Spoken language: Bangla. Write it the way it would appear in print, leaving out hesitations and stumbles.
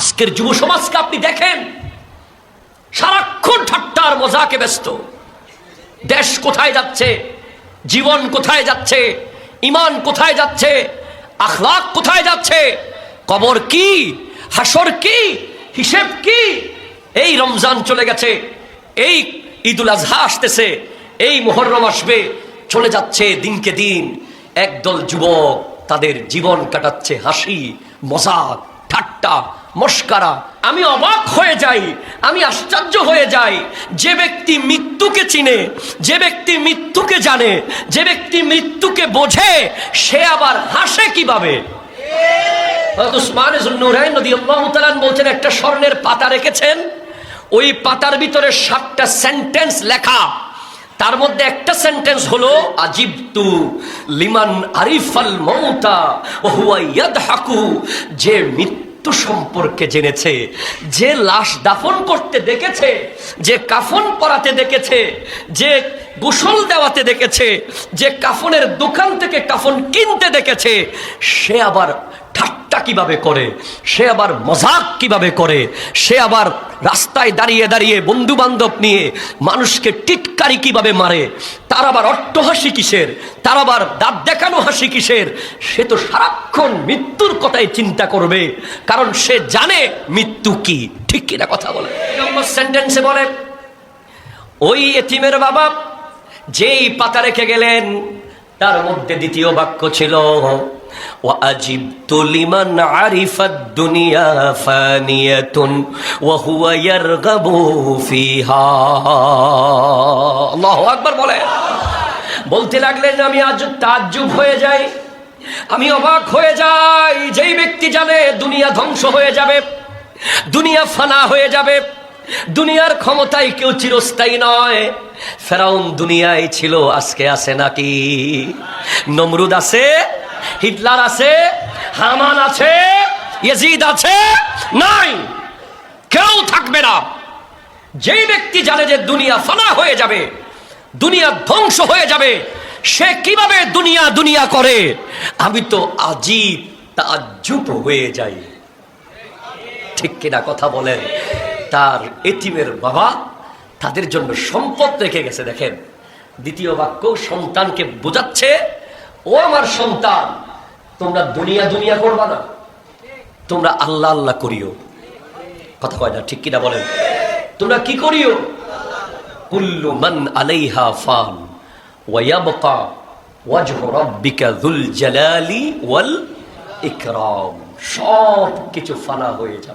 আজকের যুব সমাজকে আপনি দেখেন, সারাক্ষণ ঠাট্টার মজাকে ব্যস্ত। দেশ কোথায় যাচ্ছে, জীবন কোথায় যাচ্ছে, ঈমান কোথায় যাচ্ছে, আখলাক কোথায় যাচ্ছে, কবর কি, হাসর কি, হিসেব কি। এই রমজান চলে গেছে, এই ঈদুল আজহা আসতেছে, এই মুহররম আসবে, চলে যাচ্ছে দিনকে দিন। একদল যুবক তাদের জীবন কাটাচ্ছে হাসি, মজাক, ঠাট্টা, মস্কারা। আমি অবাক হয়ে যাই, আমি আশ্চর্য হয়ে যাই। যে ব্যক্তি মৃত্যুকে চিনে, যে ব্যক্তি মৃত্যুকে জানে, যে ব্যক্তি মৃত্যুকে বোঝে, সে আবার হাসে কিভাবে? উসমান যুন্নুরাইন রাদিয়াল্লাহু তাআলা বলছেন, একটা স্বর্ণের পাতা রেখেছেন, ওই পাতার ভিতরে 7টা সেন্টেন্স লেখা। তার মধ্যে একটা সেন্টেন্স হলো আজিবতু লিমান আরিফাল মাউতা ওয়া হুয়া ইয়াদহাকু। যে মৃত্যু সম্পর্কে জেনেছে, যে লাশ দাফন করতে দেখেছে, যে কাফন পরাতে দেখেছে, যে গোসল দেওয়াতে দেখেছে, যে কাফনের দোকান থেকে কাফন কিনতে দেখেছে, সে আবার ঠাট্টা কিভাবে করে, সে আবার মজাক কিভাবে করে, সে আবার রাস্তায় দাঁড়িয়ে দাঁড়িয়ে বন্ধু বান্ধব নিয়ে মানুষকে টিটকারি কিভাবে মারে, তার আবার অট্টহাসি কিসের, তার আবার দাঁত দেখানো হাসি কিসের। সে তো সারাক্ষণ মৃত্যুর কথাই চিন্তা করবে, কারণ সে জানে মৃত্যু কি। ঠিক কিনা কথা বলে? নম্বর সেন্টেন্সে বলে, ওই এতিমের বাবা যেই পাতা রেখে গেলেন, তার মধ্যে দ্বিতীয় বাক্য ছিল وَأَجِبْتُ لِمَنْ عَرِفَ الدُّنْيَا فَانِيَةٌ وَهُوَ يَرْغَبُ فِيهَا। আল্লাহু আকবার বলে। বলতে লাগলেন, আমি আজ তাজ্জুব হয়ে যাই, আমি অবাক হয়ে যাই। যেই ব্যক্তি জানে দুনিয়া ধ্বংস হয়ে যাবে, দুনিয়া ফানা হয়ে যাবে, দুনিয়ার ক্ষমতায় কেউ চিরস্থায়ী নয়। ফেরাউন দুনিয়ায় ছিল, আজকে আছে নাকি? নমরুদ আছে, হিটলার আছে, হামান আছে, ইয়াজিদ আছে? নাই, কেউ থাকবে না। যেই ব্যক্তি জানে যে দুনিয়া ফানা হয়ে যাবে, দুনিয়া ধ্বংস হয়ে যাবে, সে কিভাবে দুনিয়া দুনিয়া করে? আমি তো আজীব তাজ্জুব হয়ে যাই। ঠিক কিনা কথা বলেন? তার এতিমের বাবা তাদের জন্য সম্পদ রেখে গেছে। দেখেন, দ্বিতীয় বাক্য সন্তানকে বোঝাচ্ছে, ও আমার সন্তান, তোমরা দুনিয়া দুনিয়া করবা না, তোমরা আল্লাহ আল্লাহ করিও। কথা কয় না? ঠিক কিনা বলেন? তোমরা কি করিও? কুল্লু মান আলাইহা ফান ওয়া ইয়াবকা ওয়াজহু রাব্বিকা যুল জালালি ওয়াল ইকরাম। সব কিছু ফানা হয়ে যাবে।